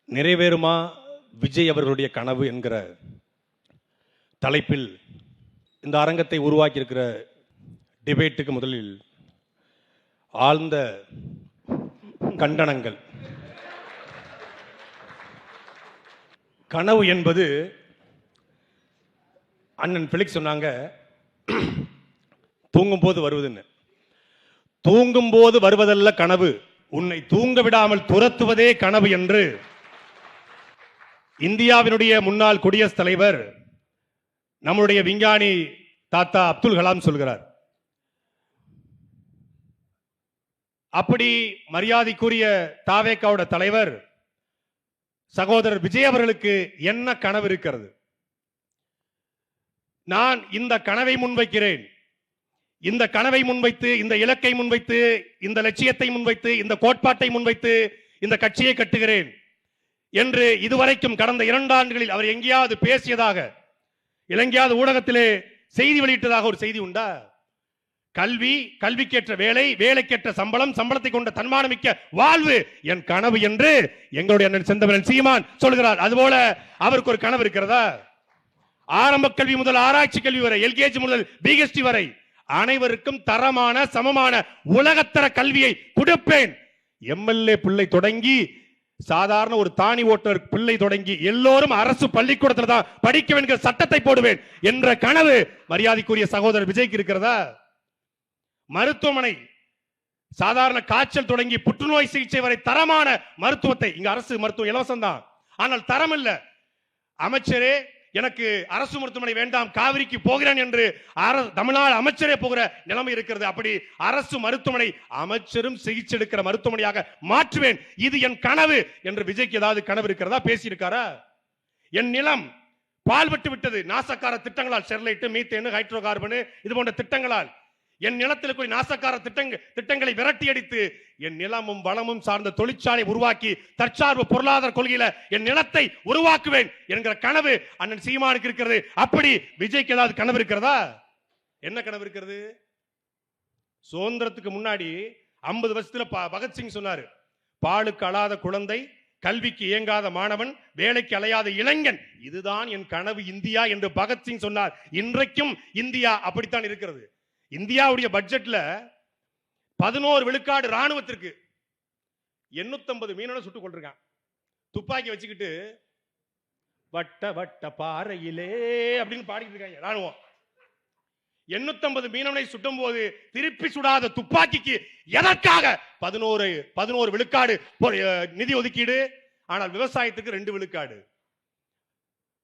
நிறைவேறுமா விஜய் அவர்களுடைய கனவு என்கிற தலைப்பில் இந்த அரங்கத்தை உருவாக்கியிருக்கிற டிபேட்டுக்கு முதலில் ஆழ்ந்த கண்டனங்கள். கனவு என்பது அண்ணன் பிலிக்ஸ் சொன்னாங்க, தூங்கும்போது வருவதுன்னு. தூங்கும்போது வருவதல்ல கனவு, உன்னை தூங்க விடாமல் துரத்துவதே கனவு என்று இந்தியாவினுடைய முன்னாள் குடியரசுத் தலைவர் நம்முடைய விஞ்ஞானி தாத்தா அப்துல் கலாம் சொல்கிறார். அப்படி மரியாதைக்குரிய தாவேகாவோட தலைவர் சகோதரர் விஜய் அவர்களுக்கு என்ன கனவு இருக்கிறது? நான் இந்த கனவை முன்வைக்கிறேன், இந்த கனவை முன்வைத்து, இந்த இலக்கை முன்வைத்து, இந்த லட்சியத்தை முன்வைத்து, இந்த கோட்பாட்டை முன்வைத்து இந்த கட்சியை கட்டுகிறேன் என்று இதுவரைக்கும் கடந்த 2 ஆண்டுகளில் அவர் எங்கேயாவது பேசியதாக, எங்கேயாவது ஊடகத்திலே செய்தி வெளியிட்டதாக ஒரு செய்தி உண்டா? கல்வி, கல்விக்கேற்ற வேலை, வேலைக்கேற்ற சம்பளம், சம்பளத்தை கொண்ட தன்மானமிக்க வாழ்வு என் கனவு என்று எங்களுடைய அண்ணன் செந்தமிழன் சீமான் சொல்கிறார். அதுபோல அவருக்கு ஒரு கனவு இருக்கிறதா? ஆரம்ப கல்வி முதல் ஆராய்ச்சி கல்வி வரை, எல்கேஜி முதல் பிஹெச்டி வரை அனைவருக்கும் தரமான சமமான உலகத்தர கல்வியை கொடுப்பேன். எம்எல்ஏ பிள்ளை தொடங்கி சாதாரண ஒரு தானி ஓட்டுநர் பிள்ளை தொடங்கி எல்லோரும் அரசு பள்ளிக்கூடத்தில் தான் படிக்க வேண்டிய சட்டத்தை போடுவேன் என்ற கனவு மரியாதைக்குரிய சகோதரர் விஜய்க்கு இருக்கிறதா? மருத்துவமனை, சாதாரண காய்ச்சல் தொடங்கி புற்றுநோய் சிகிச்சை வரை தரமான மருத்துவத்தை, இங்க அரசு மருத்துவம் இலவசம் தான், ஆனால் தரம் இல்ல. அமைச்சரே எனக்கு அரசு மருத்துவமனை வேண்டாம், காவிரிக்கு போகிறேன் என்று தமிழ்நாடு அமைச்சரே போகிற நிலைமை இருக்கிறது. அப்படி அரசு மருத்துவமனை அமைச்சரும் சிகிச்சை எடுக்கிற மருத்துவமனையாக மாற்றுவேன், இது என் கனவு என்று விஜய்க்கு ஏதாவது கனவு இருக்கிறதா? பேசியிருக்காரா? என் நிலம் பால்பட்டு விட்டது நாசக்கார திட்டங்களால், ஸ்டெர்லைட், மீத்தேன், ஹைட்ரோ கார்பன் இது போன்ற திட்டங்களால் என் நிலத்தில் போய் நாசக்கார திட்டங்களை விரட்டி அடித்து என் நிலமும் வளமும் சார்ந்த தொழிற்சாலை உருவாக்கி தற்சார்பு பொருளாதார கொள்கையில என் நிலத்தை உருவாக்குவேன் என்கிற கனவு அண்ணன் சீமானுக்கு இருக்கிறது. அப்படி விஜய்க்கு ஏதாவது கனவு இருக்கிறதா? என்ன கனவு இருக்கிறது? சுதந்திரத்துக்கு முன்னாடி 50 வருஷத்துல பகத்சிங் சொன்னாரு, பாலுக்கு அழாத குழந்தை, கல்விக்கு இயங்காத மாணவன், வேலைக்கு அலையாத இளைஞன், இதுதான் என் கனவு இந்தியா என்று பகத்சிங் சொன்னார். இன்றைக்கும் இந்தியா அப்படித்தான் இருக்கிறது. இந்தியாவுடைய பட்ஜெட்ல 11 விழுக்காடு ராணுவத்திற்கு, 850 மீனவனை சுட்டுக் கொண்டிருக்கான் துப்பாக்கி வச்சுக்கிட்டு, வட்ட வட்ட பாறையிலே அப்படின்னு பாடிட்டு இருக்காங்க ராணுவம். 850 மீனவனை சுட்டும் போது திருப்பி சுடாத துப்பாக்கிக்கு எதற்காக 11 விழுக்காடு நிதி ஒதுக்கீடு? ஆனால் விவசாயத்துக்கு 2 விழுக்காடு,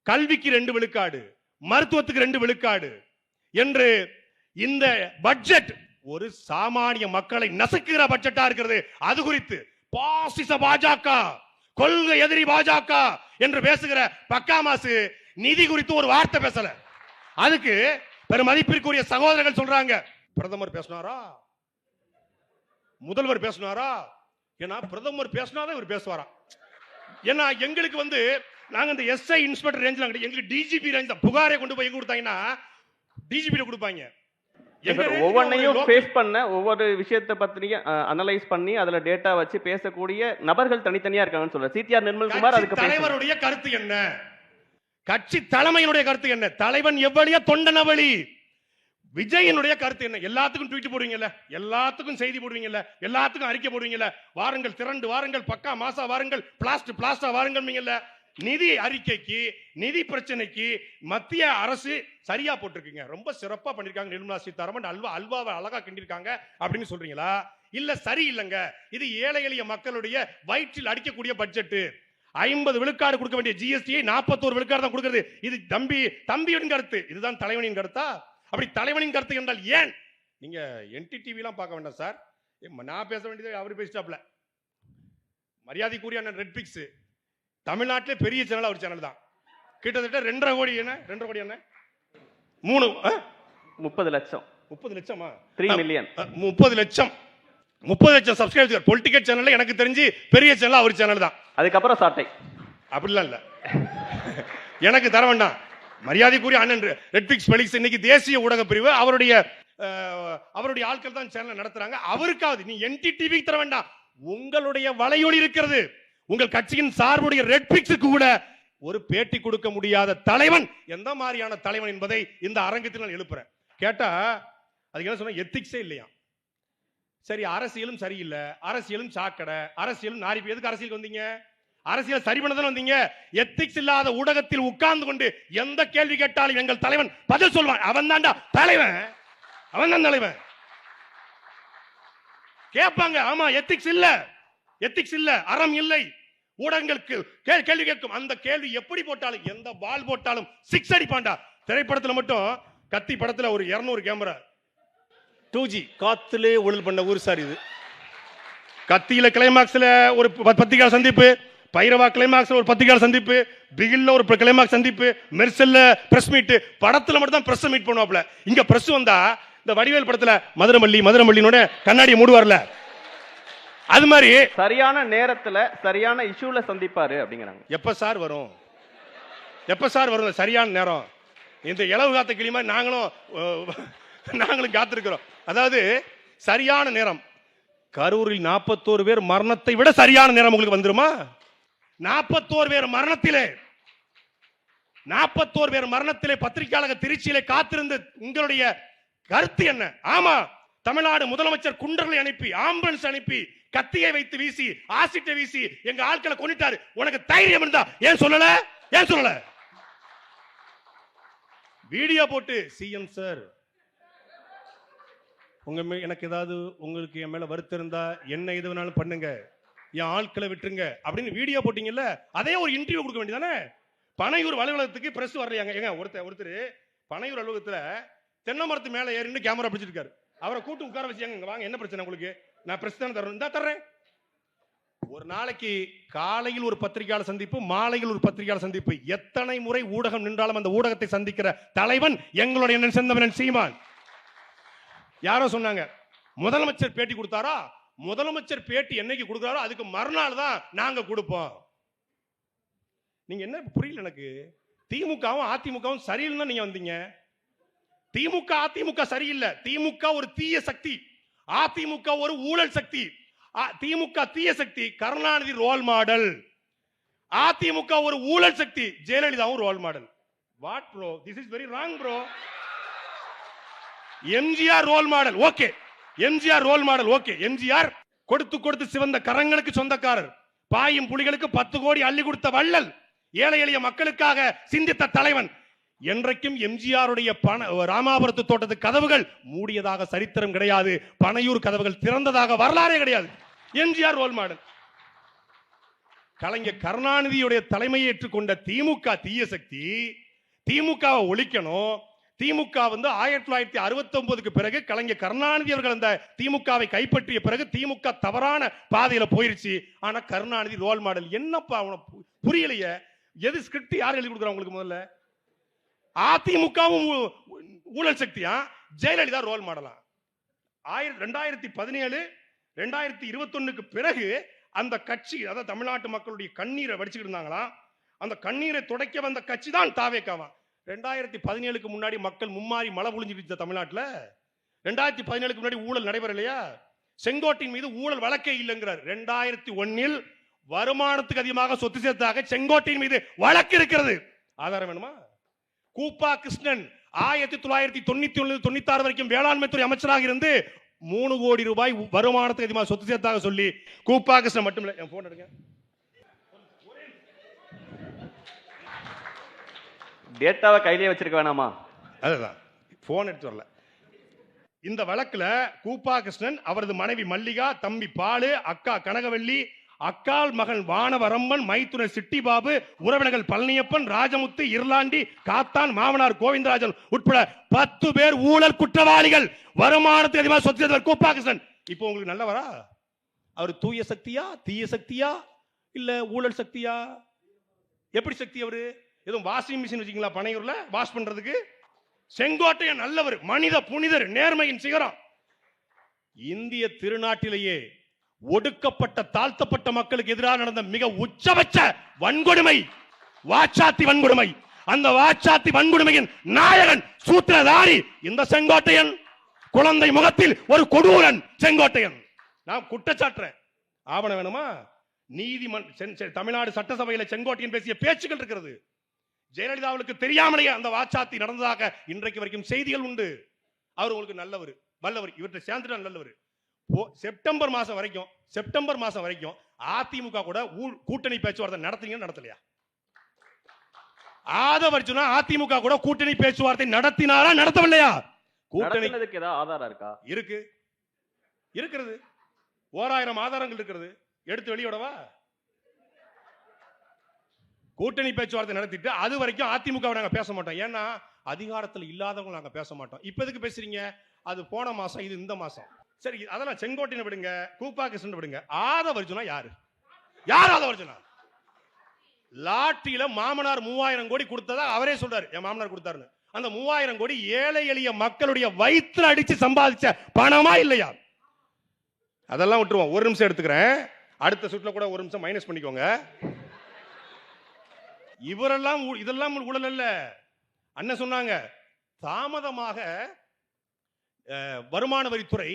கல்விக்கு 2 விழுக்காடு, மருத்துவத்துக்கு 2 விழுக்காடு என்று இந்த பட்ஜெட் ஒரு சாமானிய மக்களை நசுக்குகிற பட்ஜெட்டா இருக்கிறது. அது குறித்து பாசிச பாஜக, கொள்கை எதிரி பாஜக என்று பேசுகிற பக்காமாசு நிதி குறித்து ஒரு வார்த்தை பேசல. அதுக்கு பெருமதிப்பிற்குரிய சகோதரர்கள் சொல்றாங்க, பிரதமர் பேசினாரா, முதல்வர் பேசினாரா? ஏன்னா பிரதமர் பேசினாதான் இவர் பேசுவாரா? ஏன்னா எங்களுக்கு நாங்க இந்த எஸ்ஐ இன்ஸ்பெக்டர் ரேஞ்சில், எங்களுக்கு டிஜிபி ரேஞ்ச் தான். புகாரை கொண்டு போய் எங்க கொடுத்தாங்கன்னா டிஜிபி கொடுப்பாங்க. ஒவ்வொன்னையும் ஃபேஸ் பண்ண, ஒவ்வொரு விஷயத்தை பத்தி அனலைஸ் பண்ணி அதுல டேட்டா வச்சு பேசக்கூடிய நபர்கள் தனித்தனியா இருக்காங்கன்னு சொல்ற சிடிஆர் நிர்மல்குமார். அதுக்கு தலைவருடைய கருத்து என்ன? கட்சி தலைமையினுடைய கருத்து என்ன? தலைவன் எவ்வளிய தொண்டனவளி. விஜயனுடைய கருத்து என்ன? எல்லாத்துக்கும் ட்வீட் போடுவீங்கல்ல, எல்லாத்துக்கும் செய்தி போடுவீங்கல்ல, எல்லாத்துக்கும் அறிக்கை போடுவீங்கல்ல, வாருங்கள் திரண்டு வாருங்கள், பக்கா மாசா வாருங்கள், பிளாஸ்டா வாருங்கள். நிதி அறிக்கைக்கு, நிதி பிரச்சனைக்கு மத்திய அரசு சரியா போட்டிருக்கீங்க, ரொம்ப சிறப்பா பண்ணிருக்காங்க நிர்மலா சீதாராமன், அல்வாவை அழகா கிண்டிருக்காங்க அப்படின்னு சொல்றீங்களா? இல்ல சரி இல்லங்க, இது ஏழை எளிய மக்களுடைய வயிற்றில் அடிக்கக்கூடிய பட்ஜெட், 50 விழுக்காடு கொடுக்க வேண்டிய ஜிஎஸ்டியை 41 விழுக்காடு தான் கொடுக்கிறது, இது தம்பியின் கருத்து, இதுதான் தலைவனின் கருத்தா? அப்படி தலைவனின் கருத்து என்றால் ஏன் நீங்க என்டிடிவி எல்லாம் பார்க்க வேண்டாம் சார், நான் பேச வேண்டியது அவர் பேசிட்டாப்ல. மரியாதைக்குரிய அண்ணன் ரெட்பிக்ஸ் தமிழ்நாட்டிலே பெரிய சேனல் அவர் சேனல் தான். கிட்டத்தட்ட 2.5 கோடி என்ன 2.5 கோடி என்ன 30 லட்சம் 3 மில்லியன் 30 லட்சம் சப்ஸ்கிரைபர் பொலிட்டிக்கல் சேனல்ல எனக்கு தெரிஞ்சு பெரிய சேனல் அவர் சேனல் தான். அதுக்கப்புறம் சாட்டை அப்படிலாம் இல்ல, எனக்கு தர வேண்டாம். மரியாதைக்குரிய அண்ணன் ரெட்பிக்ஸ் பெலிக்ஸ் இன்னைக்கு தேசிய ஊடக பிரிவு அவருடைய ஆட்கள் தான் சேனல் நடத்துறாங்க. அவருக்காவது நீ என்டிடிவி தர வேண்டாம். உங்களுடைய வலையொலி இருக்கிறது, உங்கள் கட்சியின் சார்புடைய ரெட்பிக்ஸுக்கு கூட ஒரு பேட்டி கொடுக்க முடியாத தலைவன் எந்த மாதிரியான தலைவன் என்பதை இந்த அரங்கத்தில் நான் எழுப்புறேன். கேட்டா அதுக்கு என்ன சொன்ன, எத்திக்ஸே இல்லையா. சரி, அரசியலும் சரியில்லை, அரசியலும் சாக்கடை, அரசியலும் நாரி. எதுக்கு அரசியலுக்கு வந்தீங்க? அரசியல் சரி பண்ண தானே வந்தீங்க. எத்திக்ஸ் இல்லாத ஊடகத்தில் உட்கார்ந்து கொண்டு எந்த கேள்வி கேட்டாலும் எங்கள் தலைவன் பதில் சொல்வான். அவன் தான்டா தலைவன், அவன் தான் தலைவன். கேட்பாங்க, ஆமா எத்திக்ஸ் இல்ல, எத்திக்ஸ் இல்ல, அறம் இல்லை, ஊடகங்களுக்கு கேள்வி கேட்கும். அந்த கேள்வி எப்படி போட்டாலும், எந்த பால் போட்டாலும் சிக்ஸ் அடிப்பான்டா. திரைப்படத்தில் மட்டும் கத்தி படத்தில் ஒரு 200 கேமரா 2G காத்திலே ஊழல் பண்ண ஊர் சார் இது. கத்தியில கிளைமாக்ஸ்ல ஒரு பத்திரிகையாளர் சந்திப்பு, பைரவா கிளைமாக்ஸ்ல ஒரு பத்திரிகையாளர் சந்திப்பு, பிகில்ல ஒரு கிளைமாக்ஸ் சந்திப்பு, மெர்சல்ல பிரஸ் மீட். படத்துல மட்டும் தான் பிரஸ் மீட் பண்ணுவாப்ல. இங்க பிரஸ் வந்தா இந்த வடிவேல் படத்துல மதுரமல்லினோட கண்ணாடியை மூடுவார்ல, அது மாதிரி சரியான நேரத்துல சரியான இஷ்யூல சந்திப்பாரு அப்படிங்கிறாங்க. எப்ப சார் வரும், எப்ப சார் வரும் சரியான நேரம்? இந்த இளவு காத்த கிளி மாதிரி நாங்களும் காத்திருக்கிறோம். அதாவது சரியான நேரம். கரூரில் 41 பேர் மரணத்தை விட சரியான நேரம் உங்களுக்கு வந்துருமா? 41 பேர் மரணத்திலே 41 பேர் மரணத்திலே பத்திரிகையாளர் திருச்சியிலே காத்திருந்து உங்களுடைய கருத்து என்ன? ஆமா, தமிழ்நாடு முதலமைச்சர் குண்டர்களை அனுப்பி, ஆம்புலன்ஸ் அனுப்பி, கத்தியை வைத்து வீசி, ஆசிட்டை வீசி எங்க ஆட்களை கொன்னுட்டாரு. உனக்கு தைரியம் இருந்தா ஏன் சொல்லல? ஏன் சொல்லல? வீடியோ போட்டு சிஎம் சார் எனக்கு ஏதாவது உங்களுக்கு என் மேல வருத்தம் இருந்தா என்ன எது வேணாலும் பண்ணுங்க, என் ஆட்களை விட்டுருங்க அப்படின்னு வீடியோ போட்டீங்கல்ல, அதே ஒரு இன்டர்வியூ கொடுக்க வேண்டியதானே? பனையூர் அலுவலகத்துக்கு பிரஸ் வரலையாங்க. ஏங்க ஒருத்தர் பனையூர் அலுவலகத்துல தென்னை மரத்து மேல ஏறின்னு கேமரா பிடிச்சிருக்காரு. அவரை கூட்டு உட்கார வச்சாங்க. வாங்க, என்ன பிரச்சனை உங்களுக்கு? நான் பிரஸ் தானே தரேன், தான் தர்றேன். ஒரு நாளைக்கு காலையில் ஒரு பத்திரிகையாளர் சந்திப்பு, மாலையில் ஒரு பத்திரிகையாளர் சந்திப்பு. எத்தனை முறை ஊடகம் நின்றாலும் அந்த ஊடகத்தை சந்திக்கிற தலைவன் எங்களுடைய செந்தமனன் சீமான். யாரோ சொன்னாங்க முதலமைச்சர் பேட்டி கொடுத்தாரா, முதலமைச்சர் பேட்டி என்னைக்கு கொடுக்கிறாரோ அதுக்கு மறுநாள் தான் நாங்க கொடுப்போம். நீங்க என்ன புரியல எனக்கு. திமுகவும் அதிமுகவும் சரியில்லைன்னா நீங்க வந்தீங்க. திமுக அதிமுக சரியில்லை. திமுக ஒரு தீய சக்தி, அதிமுக ஒரு ஊழல் சக்தி. திமுக தீய சக்தி, கருணாநிதி ரோல் மாடல். அதிமுக ஒரு ஊழல் சக்தி, ஜெயலலிதாவும் role model. What bro, this is very wrong bro. MGR role model okay, MGR role model okay. MGR கொடுத்து சிவந்த கரங்களுக்கு சொந்தக்காரர், பாயும் புலிகளுக்கு 10 கோடி அள்ளி கொடுத்த வள்ளல், ஏழை எளிய மக்களுக்காக சிந்தித்த தலைவன். என்றைக்கும் எம்ஜிஆருடைய ராமாபுரத்து தோட்டத்து கதவுகள் மூடியதாக சரித்திரம் கிடையாது. பனையூர் கதவுகள் திறந்ததாக வரலாறே கிடையாது. MGR role model. கலைஞர் கருணாநிதியுடைய தலைமையை ஏற்றுக்கொண்ட திமுக தீய சக்தி. திமுகவை ஒழிக்கணும். திமுக 1969க்கு பிறகு கலைஞர் கருணாநிதி அவர்கள் அந்த திமுகவை கைப்பற்றிய பிறகு திமுக தவறான பாதையில போயிருச்சு. ஆனா கருணாநிதி ரோல் மாடல். என்னப்பா புரியலையே. எது ஸ்கிரிப்ட் யார் எழுதி கொடுக்குறா உங்களுக்கு? முதல்ல அதிமுகவும் ஊழல் சக்தியா, ஜெயலலிதா ரோல் மாடலா? 2017 2021க்கு பிறகு அந்த கட்சி, அதாவது தமிழ்நாட்டு மக்களுடைய கண்ணீரை வடிச்சுக்கிட்டு இருந்தாங்களா, அந்த கண்ணீரை துடைக்க வந்த கட்சி தான் தாவேக்காவா. 2017க்கு முன்னாடி மக்கள் மும்மாறி மழை பொழிஞ்சிட்டு தமிழ்நாட்டில். 2017க்கு முன்னாடி ஊழல் நடைபெறலையா? செங்கோட்டையின் மீது ஊழல் வழக்கே இல்லைங்கிறார். 2001 வருமானத்துக்கு அதிகமாக சொத்து சேர்த்தாக செங்கோட்டையின் மீது வழக்கு இருக்கிறது. ஆதாரம் வேணுமா? கூப்பா கிருஷ்ணன் 1991-96 வரைக்கும் வேளாண்மை துறை அமைச்சராக இருந்து 3 கோடி ரூபாய் வருமானத்துக்கு அதிகமாக சொத்து சேர்த்தாக சொல்லி கூப்பா கிருஷ்ணன் மட்டும் இல்ல. என் போன் எடுங்க. டேட்டாவை கையிலே வச்சிருக்க வேணாமா? அதுதான் போன் எடுத்து வரல. இந்த வழக்குல கூப்பா கிருஷ்ணன், அவரது மனைவி மல்லிகா, தம்பி பாலு, அக்கா கனகவல்லி, அக்கால் மகன் வானவரம்பன், மைத்துனர் சிட்டிபாபு, உறவினர்கள் பழனியப்பன், ராஜமுத்து, இருளாண்டி, காத்தான், மாமனார் கோவிந்தராஜன் உட்பட 10 பேர் ஊழல் குற்றவாளிகள். வருமானத்துக்கு அதிகமாக சொத்து சேர்த்தவர் கூப்பா கிருஷ்ணன். இப்போ உங்களுக்கு நல்லவரா? அவர் தூய சக்தியா, தீய சக்தியா, இல்ல ஊழல் சக்தியா? எப்படி சக்தி அவரு? எதுவும் வாஷிங் மிஷின் வச்சுங்களா பனையூர்ல வாஷ் பண்றதுக்கு? செங்கோட்டையன் நல்லவர், மனித புனிதர், நேர்மையின் சிகரம். இந்திய திருநாட்டிலேயே ஒடுக்கப்பட்ட தாழ்த்தப்பட்ட மக்களுக்கு எதிராக நடந்த மிக உச்சபட்ச வன்கொடுமை வாச்சாத்தி வன்கொடுமை. அந்த வாச்சாத்தி வன்கொடுமையின் நாயகன் சூத்திரதாரி இந்த செங்கோட்டையன். குழந்தை முகத்தில் ஒரு கொடூரன் செங்கோட்டையன். நான் குற்றச்சாட்டுறேன். ஆவணம் வேணுமா? தமிழ்நாடு சட்டசபையில செங்கோட்டையன் பேசிய பேச்சுகள் இருக்கிறது. ஜெயலலிதாவுக்கு தெரியாமலேயே அந்த வாச்சாத்தி நடந்ததாக இன்றைக்கு வரைக்கும் செய்திகள் உண்டு. அவர் உங்களுக்கு நல்லவர், வல்லவர், இவற்றை சேர்ந்துட்டா நல்லவர். செப்டம்பர் மாசம் வரைக்கும் அதிமுக கூட கூட்டணி பேச்சுவார்த்தை நடத்தீங்க நடத்தலையா? ஆதவர்ஜுனா அதிமுக கூட கூட்டணி பேச்சுவார்த்தை நடத்தினாரா நடத்தவில்லையா? கூட்டணி ஏதாவது ஆதாரம் இருக்கா? இருக்கிறது 1000 ஆதாரங்கள் இருக்கிறது. எடுத்து வெளியோடவா? கூட்டணி பேச்சுவார்த்தை நடத்திட்டு அது வரைக்கும் அதிமுக நாங்க பேச மாட்டோம். ஏன்னா அதிகாரத்தில் இல்லாதவங்க நாங்க பேச மாட்டோம். இப்ப எதுக்கு பேசுறீங்க? அது போன மாசம், இது இந்த மாசம். சரி, அதெல்லாம் செங்கோட்டையனை விடுங்க, கூப்பா கிருஷ்ணன் விடுங்க. ஆதவர்ஜுனா யாரு? ஆதவர்ஜுனா லாட்டரியில மாமனார் 3000 கோடி கொடுத்ததா அவரே சொல்றாரு. என் மாமனார் கொடுத்தாருன்னு. அந்த 3000 கோடி ஏழை எளிய மக்களுடைய வயிற்றுல அடிச்சு சம்பாதிச்ச பணமா இல்லையா? அதெல்லாம் விட்டுருவோம். ஒரு நிமிஷம் எடுத்துக்கிறேன். அடுத்த சுற்றுல கூட ஒரு நிமிஷம் மைனஸ் பண்ணிக்கோங்க. இதெல்லாம் ஊழல் அல்ல. அண்ணன் சொன்னாங்க தாமதமாக வருமான வரித்துறை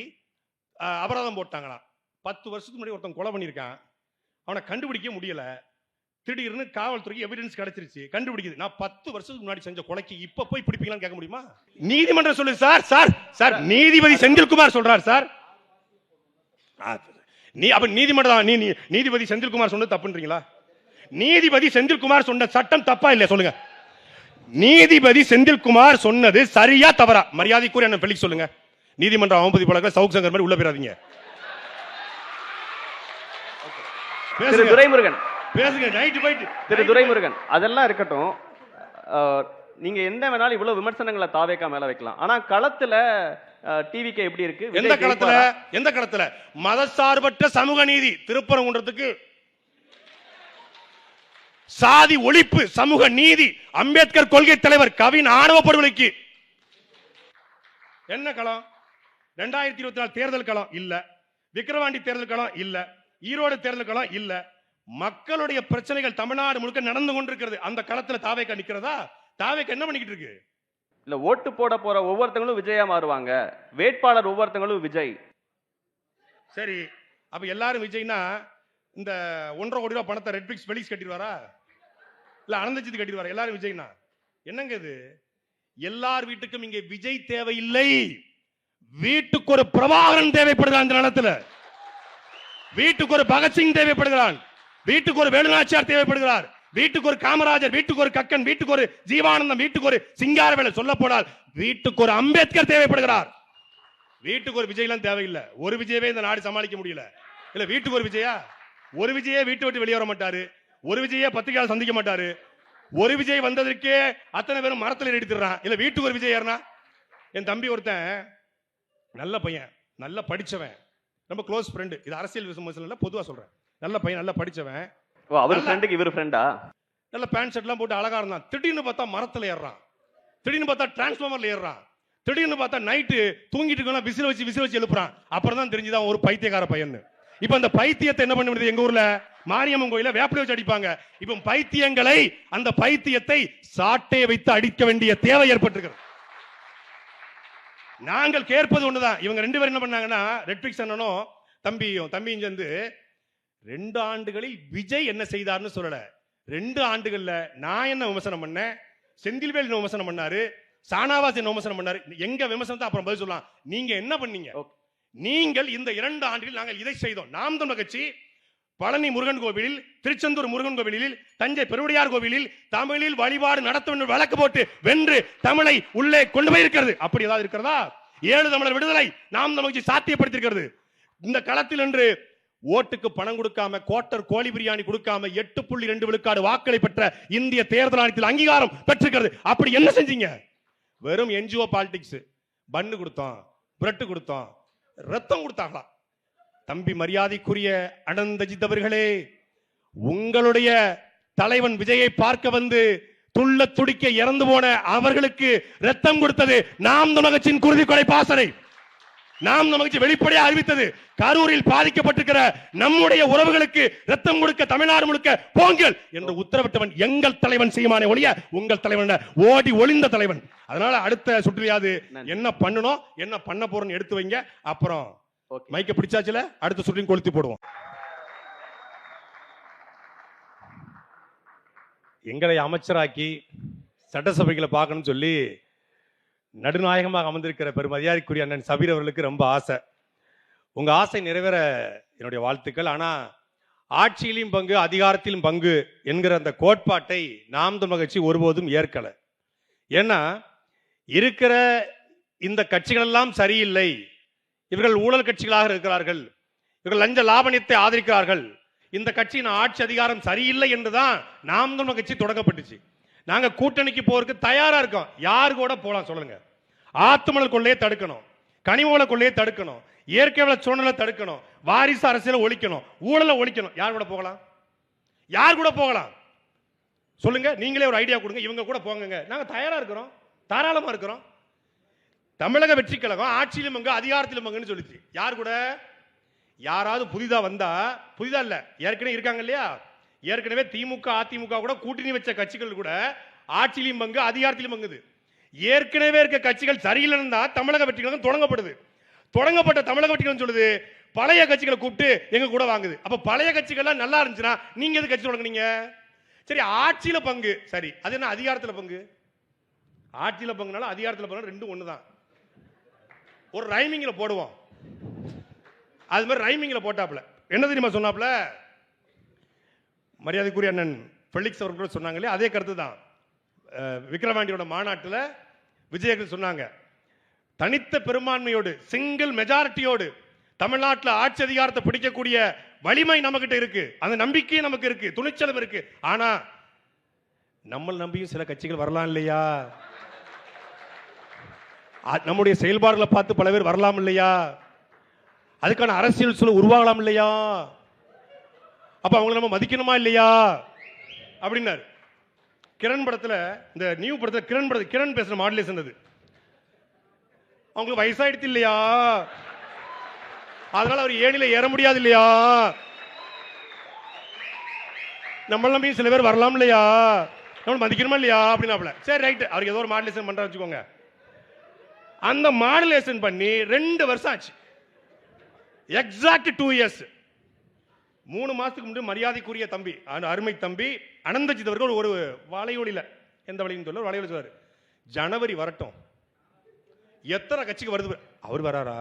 அபராதம் போட்டாங்களாம். 10 வருஷத்துக்கு முன்னாடி ஒருத்தன் கொலை பண்ணியிருக்கான், அவனை கண்டுபிடிக்க முடியல. திடீர்னு காவல்துறைக்கு எவிடன்ஸ் கிடைச்சிருச்சு, கண்டுபிடிக்குது. நான் 10 வருஷத்துக்கு முன்னாடி செஞ்ச கொலைக்கு இப்ப போய் பிடிப்பீங்களான்னு கேட்க முடியுமா? நீதிமன்றம் சொல்லு சார். சார் சார் நீதிபதி செந்தில்குமார் சொல்றார் சார். நீதிபதி செந்தில்குமார் சொன்னது தப்புன்றீங்களா? நீதிபதி செந்தில்குமார் சொன்ன சட்டம் தப்பா இல்லையா சொல்லுங்க. நீதிபதி செந்தில்குமார் சொன்னது சரியா தவறா? மரியாதைக்குரிய என்ன பெலிக் சொல்லுங்க. நீதிமன்ற அவமதி பழக்க சவுக் சங்கர் மாதிரி உள்ள போயிடாதீங்க. திரு துரைமுருகன் பேசுங்க. நைட் போயிட்டு திரு துரைமுருகன் அதெல்லாம் இருக்கட்டும். நீங்க என்ன வேணாலும் இவ்வளவு விமர்சனங்களை தாவேக்கா மேல வைக்கலாம். ஆனா களத்துல டிவிக்கு எப்படி இருக்கு? எந்த களத்துல மதசார்பற்ற சமூக நீதி திருப்பரங்குன்றத்துக்கு, சாதி ஒழிப்பு, சமூக நீதி, அம்பேத்கர் கொள்கை தலைவர் கவின் ஆணவ படுகொலைக்கு என்ன களம்? 2024 தேர்தல் களம் இல்ல, விக்கிரவாண்டி தேர்தல் களம் இல்ல, ஈரோடு தேர்தல் களம் இல்ல. மக்களுடைய பிரச்சனைகள் தமிழ்நாடு முழுக்க நடந்து கொண்டிருக்கிறது. அந்த களத்துல தாவேக்கா நிக்கிறதா? தாவேக்கா என்ன பண்ணிக்கிட்டு இருக்கு? இல்ல, ஓட்டு போட போற ஒவ்வொருத்தங்களும் விஜயா மாறுவாங்க, வேட்பாளர் ஒவ்வொருத்தங்களும் விஜய். சரி, அப்ப எல்லாரும் விஜய்னா இந்த 1.5 கோடி ரூபாய் பணத்தை ரெட்பிக்ஸ் வெளிஸ் கட்டிடுவாரா? இல்ல அனந்தஜித் கட்டிடுவாரா? எல்லாரும் விஜய்னா என்னங்க இது? எல்லார் வீட்டுக்கும் இங்கே விஜய் தேவையில்லை. வீட்டுக்கு ஒரு பிரபாகரன் தேவைப்படுகிறான். இந்த நிலத்துல வீட்டுக்கு ஒரு பகத்சிங் தேவைப்படுகிறான், வீட்டுக்கு ஒரு வேலுநாச்சியார் தேவைப்படுகிறார், வீட்டுக்கு ஒரு காமராஜர், வீட்டுக்கு ஒரு கக்கன், வீட்டுக்கு ஒரு ஜீவானந்தம், வீட்டுக்கு ஒரு சிங்காரவேலு, சொல்ல போனால் வீட்டுக்கு ஒரு அம்பேத்கர் தேவைப்படுகிறார். வீட்டுக்கு ஒரு விஜய் எல்லாம் தேவையில்லை. ஒரு விஜயவே இந்த நாடு சமாளிக்க முடியல. இல்ல வீட்டுக்கு ஒரு விஜயா? ஒரு விஜயே வீட்டு விட்டு வெளியே வர மாட்டாரு, ஒரு விஜயே பத்திரிகையாளர் சந்திக்க மாட்டாரு, ஒரு விஜய் வந்ததற்கே அத்தனை பேரும் மரத்தில் எடுத்துறான். இல்ல வீட்டுக்கு ஒரு விஜய் யாருன்னா? என் தம்பி ஒருத்தன் நல்ல பையன், நல்ல படிச்சவன், ரொம்ப க்ளோஸ் ஃப்ரெண்டு. இது அரசியல் விமர்சனம் இல்ல, பொதுவா சொல்றேன். நல்ல பையன், நல்ல படிச்சவன். அவர் ஃப்ரெண்டுக்கு இவர் ஃப்ரெண்டா? நல்ல பேண்ட் ஷர்ட் எல்லாம் போட்டு அழகா இருந்தான். திடீர்னு பார்த்தா மரத்துல ஏறான், திடீர்னு பார்த்தா டிரான்ஸ்ஃபார்மர்ல ஏறான், திடீர்னு பார்த்தா நைட்டு தூங்கிட்டு இருக்கலாம் விசில் வச்சு எழுப்புறான். அப்புறம் தான் தெரிஞ்சுதான் ஒரு பைத்தியக்கார பையன். இப்ப அந்த பைத்தியத்தை என்ன பண்ண முடியுது? எங்க ஊர்ல மாரியம்மன் கோயில வேப்பிலை வச்சு அடிப்பாங்க. இப்ப பைத்தியங்களை, அந்த பைத்தியத்தை சாட்டையை வைத்து அடிக்க வேண்டிய தேவை ஏற்பட்டிருக்கிறது. நாங்கள் கேட்பது ஒண்ணுதான். இவங்க 2 பேரும் என்ன பண்ணாங்கன்னா, ரெட்பிக்ஸ் அண்ணனும் தம்பியும் சேர்ந்து 2 ஆண்டுகளில் விஜய் என்ன செய்தார்னு சொல்லல. 2 ஆண்டுகள்ல நான் என்ன விமர்சனம் பண்ணேன், செந்தில்வேல் என்ன விமர்சனம் பண்ணாரு, சானாவாஸ் என்ன விமர்சனம் பண்ணாரு, எங்க விமர்சனத்தை அப்புறம் பதில் சொல்லலாம். நீங்க என்ன பண்ணீங்க? நீங்கள் இந்த 2 ஆண்டுகளில் நாங்கள் இதை செய்தோம். நாம் தமிழர் கட்சி பழனி முருகன் கோவிலில், திருச்செந்தூர் முருகன் கோவிலில், தஞ்சை பெருவுடையார் கோவிலில் தமிழில் வழிபாடு நடத்த வழக்கு போட்டு வென்று தமிழை உள்ளே கொண்டு போயிருக்கிறது. அப்படி ஏதாவது இருக்கிறதா? 7 தமிழர் விடுதலை நாம் தமிழர் கட்சி சாத்தியப்படுத்தியிருக்கிறது. இந்த களத்தில் என்று ஓட்டுக்கு பணம் கொடுக்காம, கோட்டர் கோழி பிரியாணி கொடுக்காம 8.2 விழுக்காடு வாக்களை பெற்ற இந்திய தேர்தல் ஆணையத்தில் அங்கீகாரம் பெற்றிருக்கிறது. அப்படி என்ன செஞ்சீங்க? வெறும் என்ஜிஓ பாலிடிக்ஸ். பன்னு கொடுத்தோம், பிரெட் கொடுத்தோம், ரத்தம் கொடுத்தாங்களா? தம்பி மரியாதைக்குரிய அனந்தஜித் அவர்களே, உங்களுடைய தலைவன் விஜயை பார்க்க வந்து துள்ள துடிக்க இறந்து போன அவர்களுக்கு ரத்தம் கொடுத்தது நாம் தமிழர் கட்சியின் குருதி கொலை பாசறை. நாம் நமக்கு வெளிப்படையா அறிவித்தது. கரூரில் பாதிக்கப்பட்டிருக்கிற நம்முடைய உறவுகளுக்கு ரத்தம் கொடுக்க தமிழ்நாடு முழுக்க போங்கள் என்று உத்தரவிட்டவன் எங்கள் தலைவன் சீமானே ஒழிய உங்கள் தலைவன் ஓடி ஒளிந்த தலைவன். அதனால அடுத்த சுற்றியாவது என்ன பண்ணணும், என்ன பண்ண போறோம்னு எடுத்து வைங்க. அப்புறம் மைக்க பிடிச்சாச்சுல அடுத்த சுற்றியும் கொளுத்தி போடுவோம். எங்களை அமைச்சராக்கி சட்டசபைகளை பார்க்கணும்னு சொல்லி நடுநாயகமாக அமர்ந்திருக்கிற பெருமதியாரிக்குரிய அண்ணன் சபீர் அவர்களுக்கு ரொம்ப ஆசை. உங்க ஆசை நிறைவேற என்னுடைய வாழ்த்துக்கள். ஆனா ஆட்சியிலும் பங்கு அதிகாரத்திலும் பங்கு என்கிற அந்த கோட்பாட்டை நாம் தமிழர் கட்சி ஒருபோதும் ஏற்கல. ஏன்னா இருக்கிற இந்த கட்சிகள் எல்லாம் சரியில்லை, இவர்கள் ஊழல் கட்சிகளாக இருக்கிறார்கள், இவர்கள் லஞ்ச லாபணியத்தை ஆதரிக்கிறார்கள், இந்த கட்சியின் ஆட்சி அதிகாரம் சரியில்லை என்றுதான் நாம் தமிழர் கட்சி தொடங்கப்பட்டுச்சு. நாங்க கூட்டணிக்கு போறதுக்கு தயாரா இருக்கோம். யார் கூட போலாம் சொல்லுங்க. ஆத்துமணல் கொள்ளையை தடுக்கணும், கனிமவள கொள்ளையை தடுக்கணும், இயற்கை வள சூழலை தடுக்கணும், வாரிசு அரசியலை ஒழிக்கணும், ஊழலை ஒழிக்கணும். யார் கூட போகலாம்? யார் கூட போகலாம் சொல்லுங்க. நீங்களே ஒரு ஐடியா கொடுங்க. இவங்க கூட போங்க. நாங்க தயாரா இருக்கிறோம், தாராளமா இருக்கிறோம். தமிழக வெற்றி கழகம் ஆட்சியிலும் பங்கு அதிகாரத்திலும் பங்குன்னு சொல்லிச்சு. யார் கூட? யாராவது புதிதா வந்தா, புதிதா இல்ல, ஏற்கனவே இருக்காங்க இல்லையா, ஏற்கனவே திமுக அதிமுக கூட கூட்டணி வச்ச கட்சிகள் கூட ஆட்சியிலும் பங்கு அதிகாரத்திலும் பங்குது. ஏற்கனவே இருக்க கட்சிகள் சரியில்லைன்னு தான் தமிழக வெற்றி கழகம் தொடங்கப்படுது. தொடங்கப்பட்ட தமிழக வெற்றி கழகம் சொல்லுது பழைய கட்சிகளை கூப்பிட்டு எங்க கூட வாங்குது. அப்ப பழைய கட்சிகள்லாம் நல்லா இருந்துச்சுன்னா நீங்க எது கட்சி தொடங்குனீங்க? சரி, ஆட்சியில பங்கு சரி, அது என்ன அதிகாரத்துல பங்கு? ஆட்சியில பங்குனால அதிகாரத்துல பங்கு ரெண்டும் ஒண்ணுதான். ஒரு ரைமிங்ல போடுவோம். அது மாதிரி ரைமிங்ல போட்டாப்ல என்ன தெரியுமா சொன்னாப்ல? மரியாதைக்குரிய அண்ணன் பெலிக்ஸ் அவர்கள் சொன்னாங்களே, அதே கருத்து தான் விக்கிரவாண்டியோட மாநாட்டில் விஜயர்கள் சொன்னாங்க. தனித்த பெரும்பான்மையோடு, சிங்கிள் மெஜாரிட்டியோடு தமிழ்நாட்டில் ஆட்சி அதிகாரத்தை பிடிக்கக்கூடிய வலிமை நமக்கிட்ட இருக்கு, அந்த நம்பிக்கை நமக்கு இருக்கு, துணிச்சலும் இருக்கு. ஆனா நம்ம நம்பியும் சில கட்சிகள் வரலாம் இல்லையா? நம்முடைய செயல்பாடுகளை பார்த்து பல பேர் வரலாம் இல்லையா? அதுக்கான அரசியல் சூழல் உருவாகலாம் இல்லையா? அப்ப அவங்களை நம்ம மதிக்கணுமா இல்லையா அப்படின்னாரு. கிரண் படத்துல, இந்த நியூ படத்துல கிரண் பேசுற மாடுலேஷன் அது. அவங்களுக்கு வயசாயிடுச்சு இல்லையா, அதனால அவர் ஏணில ஏற முடியாது இல்லையா, நம்ம நம்பி சில பேர் வரலாம் இல்லையா, நம்ம மதிக்கணுமா இல்லையா அப்படின்னாப்ல. சரி ரைட், அவருக்கு ஏதோ ஒரு மாடுலேஷன் பண்ற வச்சுக்கோங்க. அந்த மாடுலேஷன் பண்ணி 2 வருஷம் ஆச்சு, எக்ஸாக்ட் 2 இயர்ஸ். 3 மாசத்துக்கு முன்னாடி மரியாதைக்குரிய தம்பி, அருமை தம்பி அனந்தஜித் அவர்கள் ஒரு வலையொலியில, எந்த வழின்னு சொல்ல வலையொலி சொல்றாரு, ஜனவரி வரட்டும், எத்தனை கட்சிக்கு வருது, அவர் வராரா,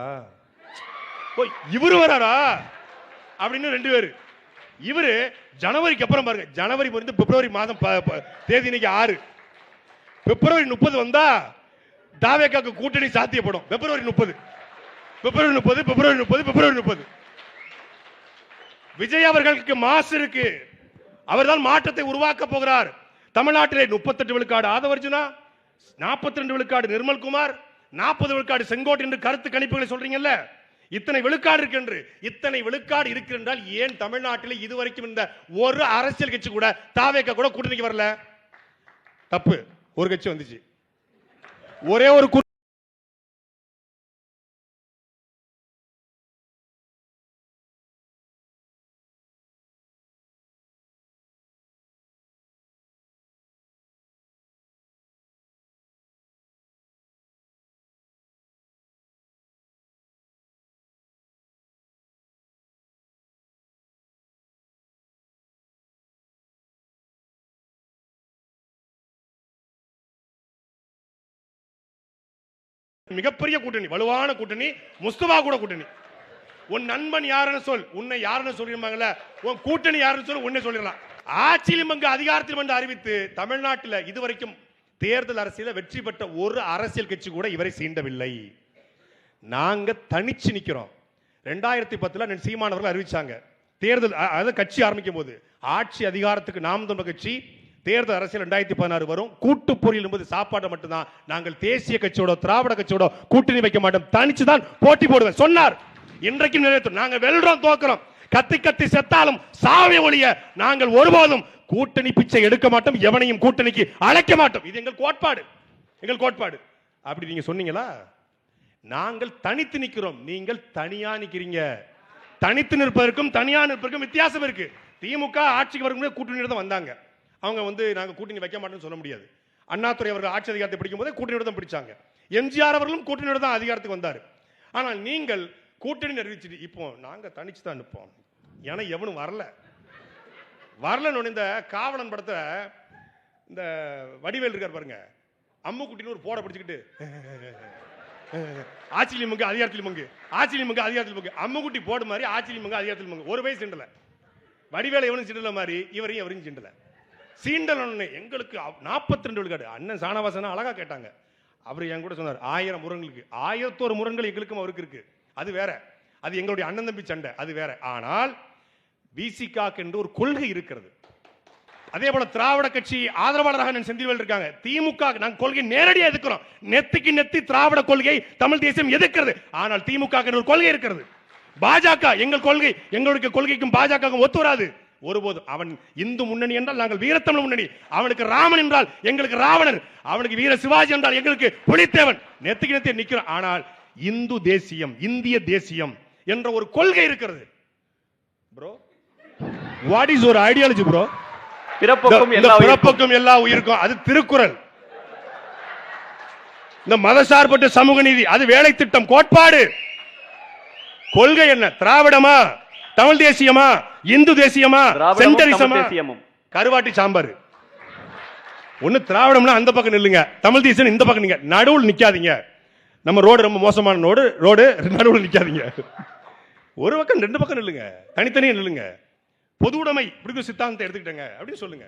இவரு வராரா அப்படின்னு 2 பேரு. இவரு ஜனவரிக்கு அப்புறம் பாருங்க, ஜனவரி வந்து பிப்ரவரி மாதம் தேதி இன்னைக்கு 6, பிப்ரவரி 30 வந்தா தாவேக்காக்கு கூட்டணி சாத்தியப்படும். பிப்ரவரி 30 விஜய் அவர்களுக்கு மாசு இருக்கு, அவர்தான் மாற்றத்தை உருவாக்க போகிறார். தமிழ்நாட்டிலே 38 விழுக்காடு ஆதவர்ஜுனா, 42 விழுக்காடு நிர்மல்குமார், 40 விழுக்காடு செங்கோட்டை என்று கருத்து கணிப்புகளை சொல்றீங்கல்ல, இத்தனை விழுக்காடு இருக்கு என்று. இத்தனை விழுக்காடு இருக்கு என்றால் ஏன் தமிழ்நாட்டில் இதுவரைக்கும் இந்த ஒரு அரசியல் கட்சி கூட தாவேக்கா கூட கூட்டணிக்கு வரல? தப்பு, ஒரு கட்சி வந்துச்சு, ஒரே ஒரு மிகப்பெரிய கூட்டணி, வலுவான கூட்டணி, முஸ்தபா கூட கூட்டணி. உன் நண்பன் யாருன்னு சொல், உன்னை யாருன்னு சொல்லிருப்பாங்கல்ல, உன் கூட்டணி யாருன்னு சொல், உன்னை சொல்லிடலாம். ஆட்சியிலும் பங்கு அதிகாரத்திலும் என்று அறிவித்து தமிழ்நாட்டில் இதுவரைக்கும் தேர்தல் அரசியல வெற்றி பெற்ற ஒரு அரசியல் கட்சி கூட இவரை சீண்டவில்லை. நாங்க தனிச்சு நிக்கிறோம். 2010 சீமானவர்கள் அறிவிச்சாங்க, தேர்தல் அதாவது கட்சி ஆரம்பிக்கும் போது ஆட்சி அதிகாரத்துக்கு நாம் தமிழர் கட்சி, தேர்தல் அரசியல் 2016 வரும், கூட்டு பொறியில் என்பது சாப்பாடு மட்டும்தான், நாங்கள் தேசிய கட்சியோட திராவிட கட்சியோட கூட்டணி வைக்க மாட்டோம், தனிச்சு தான் போட்டி போடுவேன் சொன்னார். இன்றைக்கும் நிறைவேற்றும். நாங்கள் வெல்றோம் தோக்கிறோம், கத்தி கத்தி செத்தாலும் சாவை ஒழிய நாங்கள் ஒருபோதும் கூட்டணி பிச்சை எடுக்க மாட்டோம், எவனையும் கூட்டணிக்கு அழைக்க மாட்டோம். இது எங்கள் கோட்பாடு, எங்கள் கோட்பாடு. அப்படி நீங்க சொன்னீங்களா? நாங்கள் தனித்து நிற்கிறோம், நீங்கள் தனியா நிக்கிறீங்க. தனித்து நிற்பதற்கும் தனியா நிற்பதற்கும் வித்தியாசம் இருக்கு. திமுக ஆட்சிக்கு வரும்போது கூட்டணியோட தான் வந்தாங்க. அவங்க வந்து நாங்க கூட்டணி வைக்க மாட்டோம்னு சொல்ல முடியாது. அண்ணாதுரை அவர்கள் ஆட்சி அதிகாரத்தை பிடிக்கும் போதே கூட்டணியோட தான் பிடிச்சாங்க. எம்ஜிஆர் அவர்களும் கூட்டணியோட தான் அதிகாரத்துக்கு வந்தார். ஆனால் நீங்கள் கூட்டணி அறிவிச்சுட்டு இப்போ நாங்க தனிச்சு தான் நிற்போம், ஏன்னா எவனும் வரல. இந்த காவலன் படத்தை இந்த வடிவேல் இருக்கார் பாருங்க, அம்முக்குட்டின்னு ஒரு போட பிடிச்சிக்கிட்டு ஆட்சியிலும் மங்கு அதிகாரத்திலும் மங்கு, ஆட்சியிலும் மங்கு அதிகாரத்திலும் மங்கு, அம்முக்குட்டி போடு மாதிரி ஆட்சியிலும் மங்கு அதிகாரத்திலும் மங்கு. ஒரு வயசு சிண்டல வடிவேலை எவனும் சிண்டல மாதிரி இவரையும் எவரையும் சிண்டல. சீண்டல் எங்களுக்கு 42 விழுக்காடு. அண்ணன் சாணவாசனா அழகா கேட்டாங்க. அவர் என் கூட சொன்னார் 1000 முரங்களுக்கு 1001 முரங்கள் எங்களுக்கும் அவருக்கு இருக்கு. அது வேற, அது எங்களுடைய அண்ணன் தம்பி சண்டை, அது வேற. ஆனால் விசிகாக்கு என்று ஒரு கொள்கை இருக்கிறது. அதே போல திராவிட கட்சி ஆதரவாளராக செந்தில்வேல் இருக்காங்க. திமுக நாங்கள் கொள்கை நேரடியாக எதிர்க்கிறோம். நெத்திக்கு நெத்தி திராவிட கொள்கை தமிழ் தேசியம் எதிர்க்கிறது. ஆனால் திமுக ஒரு கொள்கை இருக்கிறது. பாஜக எங்கள் கொள்கை, எங்களுடைய கொள்கைக்கும் பாஜக ஒத்து வராது ஒருபோதும். அவன் இந்து முன்னணி என்றால் நாங்கள் வீரத்தமிழ் முன்னணி, அவனுக்கு ராமன் என்றால் எங்களுக்கு ராவணன், அவனுக்கு வீர சிவாஜி என்றால் எங்களுக்கு புலித்தேவன். நெத்திக்கு நெத்தி நிற்கிறோம். ஆனால் இந்து தேசியம், இந்திய தேசியம் என்ற ஒரு கொள்கை இருக்கிறது. ப்ரோ, வாட் இஸ் ஒரு ஐடியாலஜி ப்ரோ? பிறப்புக்கும் எல்லா உயிருக்கும், அது திருக்குறள். இந்த மதசார்பற்ற சமூக நீதி, அது வேலை திட்டம், கோட்பாடு. கொள்கை என்ன? திராவிடமா, தமிழ் தேசியமா, இந்து தேசியமா, செந்தரிசமா, கருவாட்டி சாம்பார். ஒண்ணு திராவிடம்னா அந்த பக்கம் நில்லுங்க, தமிழ் தேசியம் இந்த பக்கம் நீங்க நடுவில் நிக்காதீங்க. நம்ம ரோடு ரொம்ப மோசமான ரோடு நடுவில் நிக்காதீங்க. ஒரு பக்கம் ரெண்டு பக்கம் நில்லுங்க, தனித்தனியா நில்லுங்க. பொது உடைமை இப்படி சித்தாந்தத்தை எடுத்துக்கிட்டங்க அப்படின்னு சொல்லுங்க.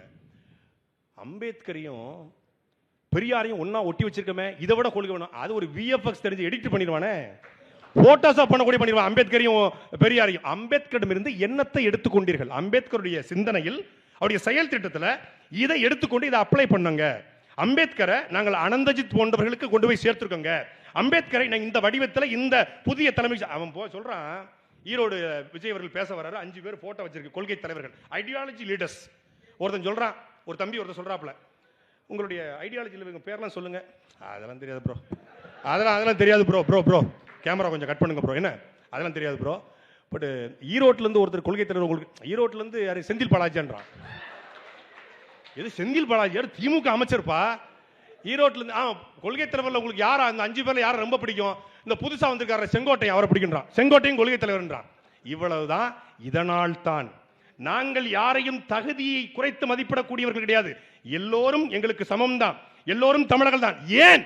அம்பேத்கரையும் பெரியாரையும் ஒன்னா ஒட்டி வச்சிருக்கமே, இதை விட கொள்கை வேணும். அது ஒரு விஎஃப்எக்ஸ் தெரிஞ்சு எடிட் பண்ணிடுவானே, போட்டோஷாப் பண்ணக்கூடிய பண்ணிடுவான் அம்பேத்கரையும் பெரியாரையும். அம்பேத்கரிடம் இருந்து என்னத்தை எடுத்துக்கொண்டீர்கள்? அம்பேத்கருடைய சிந்தனையில், அவருடைய செயல் திட்டத்தில் இதை எடுத்துக்கொண்டு இதை அப்ளை பண்ணுங்க. அம்பேத்கரை நாங்கள் அனந்தஜித் போன்றவர்களுக்கு கொண்டு போய் சேர்த்துருக்கோங்க. அம்பேத்கரை நாங்கள் இந்த வடிவத்தில் இந்த புதிய தலைமை. அவன் சொல்றான், ஈரோடு விஜய் அவர்கள் பேச வர்றாரு, 5 பேர் போட்டோ வச்சிருக்கு, கொள்கை தலைவர்கள், ஐடியாலஜி லீடர்ஸ். ஒருத்தன் சொல்றான், ஒரு தம்பி ஒருத்தர் சொல்றாப்ல, உங்களுடைய ஐடியாலஜி பேர்லாம் சொல்லுங்க. அதெல்லாம் தெரியாது ப்ரோ, அதெல்லாம் தெரியாது ப்ரோ. ப்ரோ ப்ரோ கேமரா கொஞ்சம் கட் பண்ணுங்க ப்ரோ. என்ன அதெல்லாம் தெரியாது ப்ரோ. பட் ஈரோட்ல இருந்து ஒருத்தர் கொள்கை தலைவர், உங்களுக்கு ஈரோட்ல இருந்து யாரு? செந்தில் பாலாஜின்றான். எது செந்தில் பாலாஜி? யார்? திமுக அமைச்சர்ப்பா. ஈரோட்ல இருந்து கொள்கை தலைவர்ல உங்களுக்கு யாரா? அந்த 5 பேர்ல யாரை ரொம்ப பிடிக்கும்? இந்த புதுசா வந்திருக்காரு செங்கோட்டையன், அவரை பிடிக்கின்றான். செங்கோட்டையும் கொள்கை தலைவர். இவ்வளவுதான். இதனால் தான் நாங்கள் யாரையும் தகுதியை குறைத்து மதிப்பிடக்கூடியவர்கள் கிடையாது. எல்லோரும் எங்களுக்கு சமம் தான், எல்லோரும் தமிழர்கள் தான். ஏன்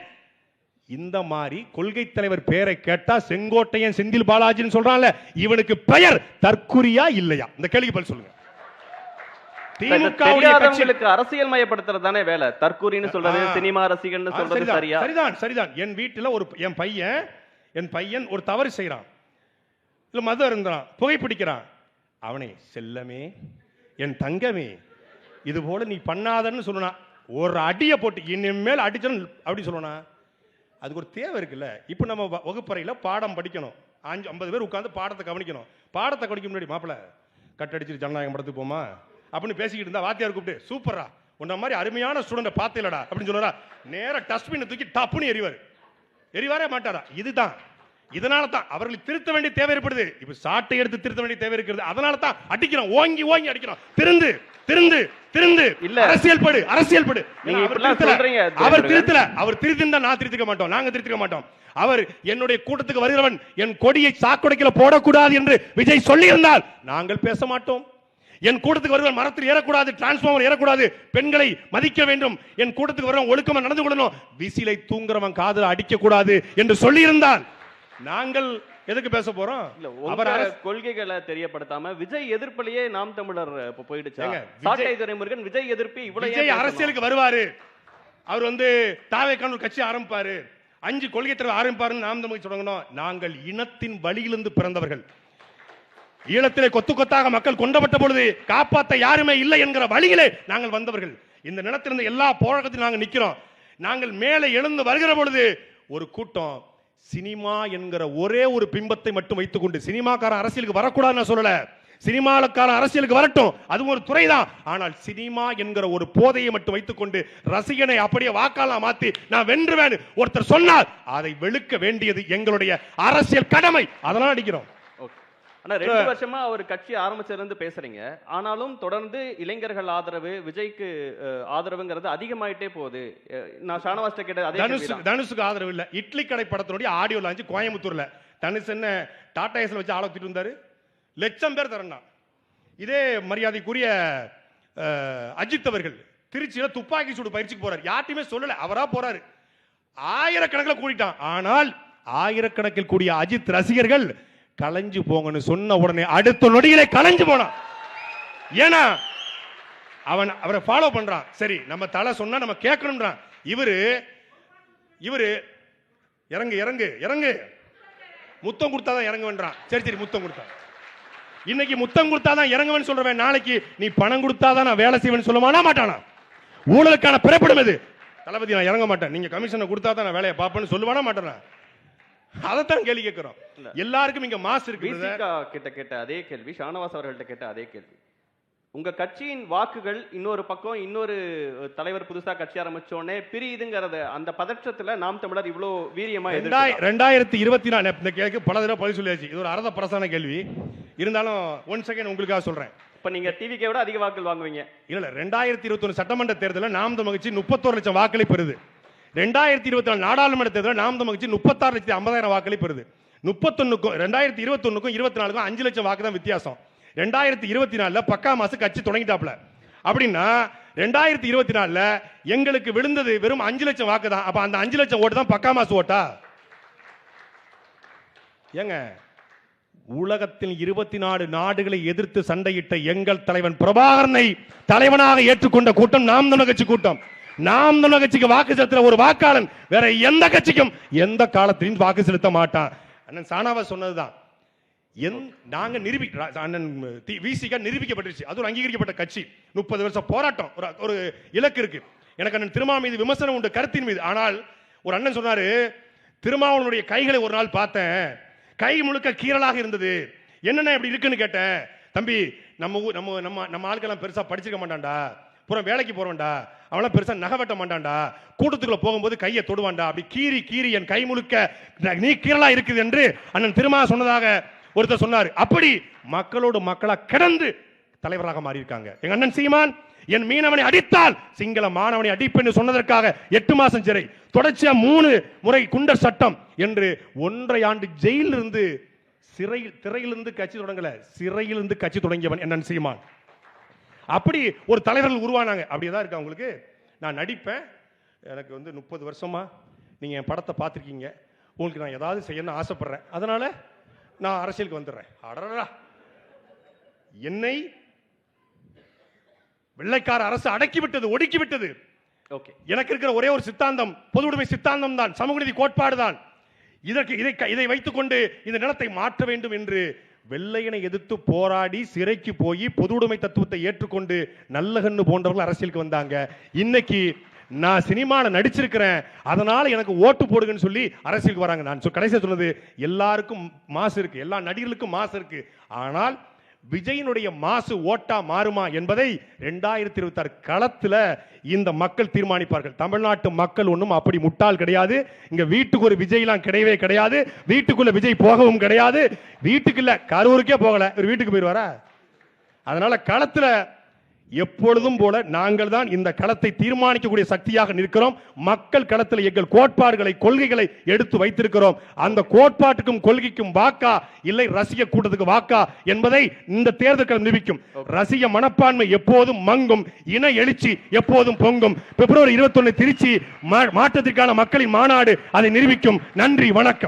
இந்த மாதிரி கொள்கை தலைவர் பெயரை கேட்டா செங்கோட்டையன் செந்தில் பாலாஜின்னு சொல்றான்ல, இவனுக்கு பெயர் தற்குறியா இல்லையா? இந்த கேள்விக்கு பதில் சொல்லுங்க. திமுக அரசியல் மயப்படுத்துறது தானே வேலை. தற்கூரின்னு சொல்றது, சினிமா ரசிகன்னு சொல்றது சரியா? சரிதான், சரிதான். என் வீட்டுல ஒரு என் பையன் ஒரு தவறு செய்யறான், இல்ல மதம் இருந்தான், புகைப்பிடிக்கிறான். அவனை செல்லமே, என் தங்கமே, இது போல நீ பண்ணாதன்னு சொல்லணும். ஒரு அடியை போட்டு இனிமேல் அடிச்சணும் அப்படி சொல்லணும். அதுக்கு ஒரு தேவை இருக்குல்ல. இப்போ நம்ம வகுப்பறையில் பாடம் படிக்கணும், 50 பேர் உட்காந்து பாடத்தை கவனிக்கணும். பாடத்தை கவனிக்க முன்னாடி மாப்பிள்ள கட்டடிச்சிட்டு ஜனநாயகம் படத்துக்கு போமா அப்படின்னு பேசிக்கிட்டு இருந்தா வாத்தியார் கூப்பிட்டு, சூப்பரா உன்ன மாதிரி அருமையான ஸ்டூடெண்ட் பார்த்தீங்களா அப்படின்னு சொல்லுறா. நேரம் டஸ்ட்பின் தூக்கி டப்புன்னு எரிவாரே மாட்டாரா? இதுதான். இதனால தான் அவர்களை திருத்த வேண்டிய தேவை ஏற்படுது. இப்ப சாட்டை எடுத்து திருத்த வேண்டிய தேவை இருக்கிறது. அதனால தான் அடிக்கிறோம், ஓங்கி ஓங்கி அடிக்கிறோம். திருந்து திருந்து திருந்து இல்ல, அரசியல் படு. அவர் திருத்தல, அவர் திருத்திருந்தா நான் திருத்திக்க மாட்டோம், நாங்க திருத்திக்க மாட்டோம். அவர் என்னுடைய கூட்டத்துக்கு வருகிறவன் என் கொடியை சாக்கடைக்குள்ள போடக்கூடாது என்று விஜய் சொல்லி இருந்தால் நாங்கள் பேச மாட்டோம். என் கூட்டத்துக்கு வருவன் மரத்தில் ஏறக்கூடாது, டிரான்ஸ்பார்மர் ஏறக்கூடாது, பெண்களை மதிக்க வேண்டும், என் கூட்டத்துக்கு வருவன் ஒழுக்கமா நடந்து கொள்ளணும், விசிலை தூங்குறவன் காதுல அடிக்க கூடாது என்று சொல்லி இருந்தால் நாங்கள் எதுக்கு பேச போறோம்? கொள்கைகளை தெரியப்படுத்தாம விஜய் எதிர்ப்பிலேயே நாம் தமிழர் போயிடுச்சு. சாட்டை துரைமுருகன் விஜய் எதிர்ப்பு விஜய் அரசியலுக்கு வருவாரு, அவர் தாவேக்கான ஒரு கட்சி ஆரம்பிப்பாரு, 5 கொள்கை தலைவர் ஆரம்பிப்பாருன்னு நாம் தமிழ் தொடங்கணும். நாங்கள் இனத்தின் வழியிலிருந்து பிறந்தவர்கள். ஈழத்திலே கொத்து கொத்தாக மக்கள் கொண்டப்பட்ட பொழுது காப்பாற்ற யாருமே இல்லை என்கிற வழியிலே நாங்கள் வந்தவர்கள். இந்த நிலத்திலிருந்து எல்லா போராட்டத்திலும் நாங்கள் நிற்கிறோம். நாங்கள் மேலே எழுந்து வருகிற பொழுது ஒரு கூட்டம் சினிமா என்கிற ஒரே ஒரு பிம்பத்தை மட்டும் வைத்துக் கொண்டு, சினிமாக்கார அரசியலுக்கு வரக்கூடாதுன்னு சொல்லல, சினிமாக்கார அரசியலுக்கு வரட்டும், அது ஒரு துறைதான். ஆனால் சினிமா என்கிற ஒரு போதையை மட்டும் வைத்துக் கொண்டு ரசிகனை அப்படியே வாக்காளா மாத்தி நான் வென்றுவேன் ஒருத்தர் சொன்னால் அதை வெளுக்க வேண்டியது எங்களுடைய அரசியல் கடமை. அதெல்லாம் அடிக்கிறோம். ஆனா 2 வருஷமா அவர் கட்சி ஆரம்பிச்சிருந்து பேசுறீங்க, ஆனாலும் தொடர்ந்து இளைஞர்கள் ஆதரவு, விஜய்க்கு ஆதரவுங்கிறது அதிகமாயிட்டே போகுது. நான் ஷானவாஸ்ட கேட்ட அதே தனுஷுக்கு ஆதரவு இல்ல. இட்லி கடை படத்தினுடைய ஆடியோ லான்ச் கோயம்புத்தூர்ல தனுஷ் என்ன டாடா ஏஸ்ல வச்சு ஆளத்திட்டு இருந்தாரு, 1,00,000 பேர் தரணும். இதே மரியாதைக்குரிய அஜித் அவர்கள் திருச்சியில துப்பாக்கி சூடு பயிற்சிக்கு போறாரு. யார்ட்டையுமே சொல்லல, அவரா போறாரு. ஆயிரக்கணக்கில் கூடிட்டான். ஆனால் ஆயிரக்கணக்கில் கூடிய அஜித் ரசிகர்கள் கலைஞ்சு போங்கன்னு சொன்ன உடனே அடுத்த நொடியிலே கலைஞ்சு போனான். ஏன்னா அவரை ஃபாலோ பண்றான். சரி, நம்ம தலை சொன்னா நம்ம கேட்கணும்ன்றான். இவரு இறங்கு இறங்கு இறங்கு, முத்தம் கொடுத்தாதான் இறங்குவேன்றான். சரி சரி, முத்தம் கொடுத்தா. இன்னைக்கு முத்தம் கொடுத்தாதான் இறங்குவேன்னு சொல்றவன் நாளைக்கு நீ பணம் கொடுத்தாதான் நான் வேலை செய்வேன்னு சொல்லுவானா மாட்டானா? ஊழலுக்கான பிறப்பிடம் இது. தளபதி நான் இறங்க மாட்டேன், நீங்க கமிஷனை கொடுத்தாதான் நான் வேலையை பார்ப்பேன்னு சொல்லுவானா மாட்டானா? அதைத்தான் கேள்வி கேட்கிறோம். எல்லாருக்கும் இங்க மாசு இருக்கு. கிட்ட கேட்ட அதே கேள்வி, ஷானவாஸ் அவர்கள்ட்ட கேட்ட அதே கேள்வி. உங்க கட்சியின் வாக்குகள் இன்னொரு பக்கம், இன்னொரு தலைவர் புதுசா கட்சி ஆரம்பிச்சோடனே பிரியுதுங்கிறத அந்த பதற்றத்துல நாம் தமிழர் இவ்வளவு வீரியமா 2024 இந்த கேள்விக்கு பல தடவை பதில் சொல்லியாச்சு. இது ஒரு அரத பிரசான கேள்வி. இருந்தாலும் 1 செகண்ட் உங்களுக்காக சொல்றேன். இப்ப நீங்க டிவிக்கே விட அதிக வாக்குகள் வாங்குவீங்க. இல்ல, 2021 சட்டமன்ற தேர்தலில் நாம் தமிழ் கட்சி 31 லட்சம் வாக்களை பெறுது. 2024 நாடாளுமன்ற தேர்தலில் நாம் தமிழ் கட்சி 36,50,000 வாக்களை பெறுது. 2021க்கும் 24க்கும் 5 லட்சம் வாக்கு தான் வித்தியாசம். 2024 பக்கா மாசம் கட்சி தொடங்கிட்டாப்ல. அப்படின்னா 2024 எங்களுக்கு விழுந்தது வெறும் 5 லட்சம் வாக்கு தான். அப்ப அந்த 5 லட்சம் ஓட்டு தான் பக்கா மாசு ஓட்டா? ஏங்க, உலகத்தில் 24 நாடுகளை எதிர்த்து சண்டையிட்ட எங்கள் தலைவன் பிரபாகரனை தலைவனாக ஏற்றுக்கொண்ட கூட்டம் நாம் தமிழர் கட்சி கூட்டம். நாம் தமிழர் கட்சிக்கு வாக்கு செலுத்துற ஒரு வாக்காளன் வேற எந்த கட்சிக்கும் எந்த காலத்திலும் வாக்கு செலுத்த மாட்டான். அண்ணன் ஷானவாஸ் சொன்னதுதான். நாங்க நிரூபிக்கப்பட்டுருச்சு. அது ஒரு அங்கீகரிக்கப்பட்ட கட்சி. 30 வருஷம் போராட்டம், ஒரு இலக்கு இருக்கு. எனக்கு அண்ணன் திருமாவளவன் மீது விமர்சனம் உண்டு, கருத்தின் மீது. ஆனால் ஒரு அண்ணன் சொன்னாரு, திருமாவளவனுடைய கைகளை ஒரு நாள் பார்த்தேன், கை முழுக்க கீறலாக இருந்தது. என்னென்ன இப்படி இருக்குன்னு கேட்டேன். தம்பி, நம்ம ஆட்கள்லாம் பெருசா படிச்சிருக்க மாட்டான்டா, புறம் வேலைக்கு போறவன்டா, அவெல்லாம் பெருசா நகை வெட்ட மாட்டான்டா, கூட்டத்துக்குள்ள போகும்போது கையை தொடுவான்டா, அப்படி கீறி கீறி என் கை முழுக்க நீ கீறலா இருக்குது என்று அண்ணன் திருமா சொன்னதாக ஒருத்தர் சொன்னார். அப்படி மக்களோடு மக்களா கிடந்து தலைவராக மாறி இருக்காங்க எங்க அண்ணன் சீமான். என் மீனவனை அடித்தால் சிங்கள மாணவனை அடிப்பேன் சொன்னதற்காக 8 மாசம் சிறை, தொடர்ச்சியா 3 முறை குண்டர் சட்டம் என்று 1.5 ஆண்டு ஜெயிலில் இருந்து திரையிலிருந்து கட்சி தொடங்கல, சிறையிலிருந்து கட்சி தொடங்கியவன் அண்ணன் சீமான். அப்படி ஒரு தலைவர்கள் உருவானாங்க. அப்படியேதான் இருக்கு அவங்களுக்கு. நான் நடிப்பேன், எனக்கு 30 வருஷமா நீங்க என் படத்தை பார்த்துருக்கீங்க, உங்களுக்கு நான் ஏதாவது செய்யணும்னு ஆசைப்படுறேன், அதனால நான் அரசியலுக்கு வந்துடுறேன். அடரா, என்னை வெள்ளைக்கார அரசு அடக்கிவிட்டது, ஒடுக்கிவிட்டது. எனக்கு இருக்கிற ஒரே ஒரு சித்தாந்தம் பொது உடைமை சித்தாந்தம் தான், சமூக நீதி கோட்பாடு தான். இதை வைத்துக் கொண்டு இந்த நிலத்தை மாற்ற வேண்டும் என்று வெள்ளையனை எதிர்த்து போராடி சிறைக்கு போய் பொது உடைமை தத்துவத்தை ஏற்றுக்கொண்டு நல்லகண்ணு போன்றவர்கள் அரசியலுக்கு வந்தாங்க. இன்னைக்கு நான் சினிமால நடிச்சிருக்கிறேன், அதனால எனக்கு ஓட்டு போடுங்கன்னு சொல்லி அரசியலுக்கு வராங்க. நான் கடைசியா சொன்னது, எல்லாருக்கும் மாசு இருக்கு, எல்லா நடிகர்களுக்கும் மாசு இருக்கு. ஆனால் விஜயனுடைய மாசு ஓட்டா மாறுமா என்பதை 2026 களத்துல இந்த மக்கள் தீர்மானிப்பார்கள். தமிழ்நாட்டு மக்கள் ஒன்றும் அப்படி முட்டாள் கிடையாது. இங்க வீட்டுக்கு ஒரு விஜய்லாம் கிடையவே கிடையாது. வீட்டுக்குள்ள விஜய் போகவும் கிடையாது. வீட்டுக்குள்ள கரூருக்கே போகல, ஒரு வீட்டுக்கு போயிடுவாரா? அதனால களத்துல எப்பொழுதும் போல நாங்கள் தான் இந்த களத்தை தீர்மானிக்கக்கூடிய சக்தியாக நிற்கிறோம். மக்கள் களத்தில் எங்கள் கோட்பாடுகளை, கொள்கைகளை எடுத்து வைத்திருக்கிறோம். அந்த கோட்பாட்டுக்கும் கொள்கைக்கும் வாக்கா இல்லை ரசிக கூட்டத்துக்கு வாக்கா என்பதை இந்த தேர்தல் நிரூபிக்கும். ரசிக மனப்பான்மை எப்போதும் மங்கும், இன எழுச்சி எப்போதும் பொங்கும். பிப்ரவரி 21 திருச்சி மாற்றத்திற்கான மக்களின் மாநாடு அதை நிரூபிக்கும். நன்றி, வணக்கம்.